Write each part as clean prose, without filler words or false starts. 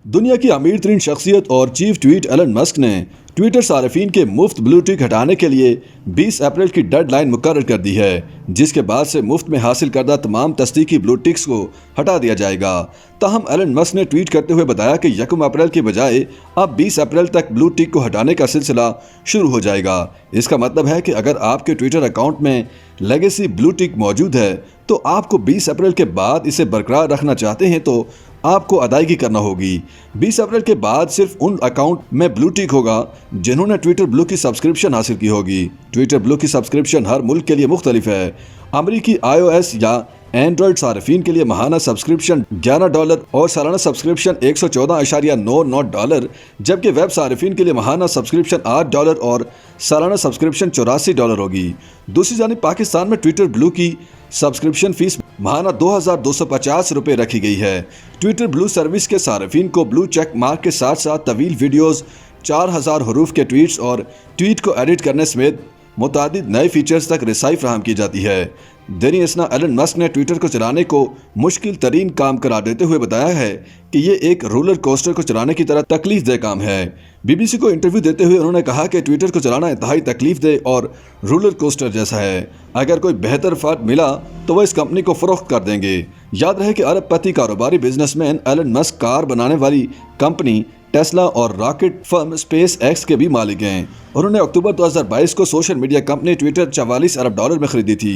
दुनिया की अमीर तरीन शख्सियत और चीफ ट्वीट एलन मस्क ने ट्विटर सार्फिन के मुफ्त ब्लू टिक हटाने के लिए 20 अप्रैल की डेडलाइन मुकर्रर कर दी है, जिसके बाद से मुफ्त में हासिल करदा तमाम तस्दीकी ब्लू टिक्स को हटा दिया जाएगा। ताहम एलन मस्क ने ट्वीट करते हुए बताया कि 1 अप्रैल के बजाय अब 20 अप्रैल तक ब्लू टिक को हटाने का सिलसिला शुरू हो जाएगा। इसका मतलब है कि अगर आपके ट्विटर अकाउंट में लेगेसी ब्लू टिक मौजूद है तो आपको 20 अप्रैल के बाद इसे बरकरार रखना चाहते हैं तो आपको अदायगी करना होगी। 20 अप्रैल के बाद सिर्फ उन अकाउंट में ब्लू टिक होगा जिन्होंने ट्विटर ब्लू की सब्सक्रिप्शन हासिल की होगी। ट्विटर ब्लू की सब्सक्रिप्शन हर मुल्क के लिए मुख्तलिफ है। अमरीकी iOS या एंड्रॉयड सार्फिन के लिए माहाना सब्सक्रिप्शन $11 और सालाना सब्सक्रिप्शन $114.99, जबकि वेब सार्फिन के लिए माहाना सब्सक्रिप्शन $8 और सालाना सब्सक्रिप्शन $84 होगी। दूसरी जानिब पाकिस्तान में ट्विटर ब्लू की सब्सक्रिप्शन फीस माहाना 2250 रुपये रखी गई है। ट्विटर ब्लू सर्विस के सार्फिन को ब्लू चेक मार्क के साथ साथ तवील वीडियोस, 4000 हरूफ के ट्वीट्स और ट्वीट को एडिट करने समेत मुतादिद नए फीचर्स तक रसाई फराहम की जाती है। दैनिक इसना एलन मस्क ने ट्विटर को चलाने को मुश्किल तरीन काम करार देते हुए बताया है कि ये एक रोलर कोस्टर को चलाने की तरह तकलीफ दे काम है। BBC को इंटरव्यू देते हुए उन्होंने कहा कि ट्विटर को चलाना इंतहाई तकलीफ दे और रोलर कोस्टर जैसा है। अगर कोई बेहतर फर्द मिला तो वह इस कंपनी को फरोख्त कर देंगे। याद रहे कि अरबपति कारोबारी बिजनेसमैन एलन मस्क कार बनाने वाली कंपनी टेस्ला और रॉकेट फर्म स्पेस एक्स के भी मालिक हैं। उन्होंने अक्टूबर 2022 को सोशल मीडिया कंपनी ट्विटर $44 अरब में खरीदी थी।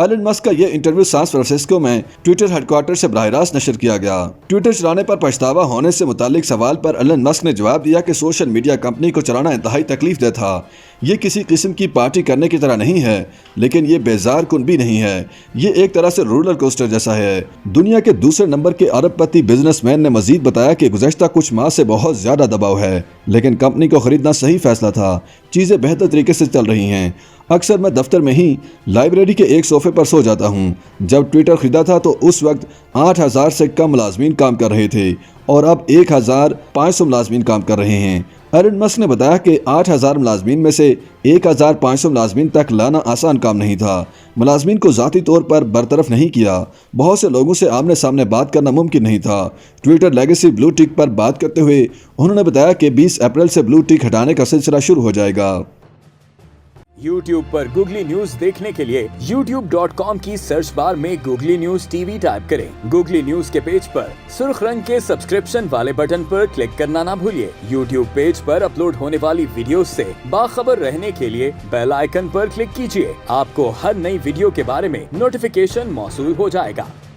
एलन मस्क का यह इंटरव्यू सैन फ्रांसिस्को में ट्विटर हेडक्वार्टर से बराह रास्त नशर किया गया। ट्विटर चलाने पर पछतावा होने से मुतालिक सवाल पर एलन मस्क ने जवाब दिया कि सोशल मीडिया कंपनी को चलाना इंतहाई तकलीफ दे था। ये किसी किस्म की पार्टी करने की तरह नहीं है, लेकिन ये बेजार कुन भी नहीं है। ये एक तरह से रोलर कोस्टर जैसा है। दुनिया के दूसरे नंबर के अरबपति बिजनेसमैन ने मजीद बताया कि गुज़श्ता कुछ माह से बहुत ज़्यादा दबाव है, लेकिन कंपनी को खरीदना सही फैसला था। चीज़ें बेहतर तरीके से चल रही हैं। अक्सर मैं दफ्तर में ही लाइब्रेरी के एक सोफे पर सो जाता हूँ। जब ट्विटर खरीदा था तो उस वक्त 8000 से कम मुलाजमीन काम कर रहे थे और अब 1500 मुलाजमीन काम कर रहे हैं। एलन मस्क ने बताया कि 8000 मुलाजमीन में से 1500 मुलाजमीन तक लाना आसान काम नहीं था। मुलाजमीन को ज़ाती तौर पर बरतरफ नहीं किया। बहुत से लोगों से आमने सामने बात करना मुमकिन नहीं था। ट्विटर लेगेसी ब्लू टिक पर बात करते हुए उन्होंने बताया कि 20 अप्रैल से ब्लू टिक हटाने का सिलसिला शुरू हो जाएगा। YouTube पर गूगली न्यूज देखने के लिए youtube.com की सर्च बार में गूगली न्यूज TV टाइप करें। गूगली न्यूज के पेज पर सुर्ख रंग के सब्सक्रिप्शन वाले बटन पर क्लिक करना ना भूलिए। YouTube पेज पर अपलोड होने वाली वीडियोस से बाखबर रहने के लिए बेल आइकन पर क्लिक कीजिए। आपको हर नई वीडियो के बारे में नोटिफिकेशन मौसूल हो जाएगा।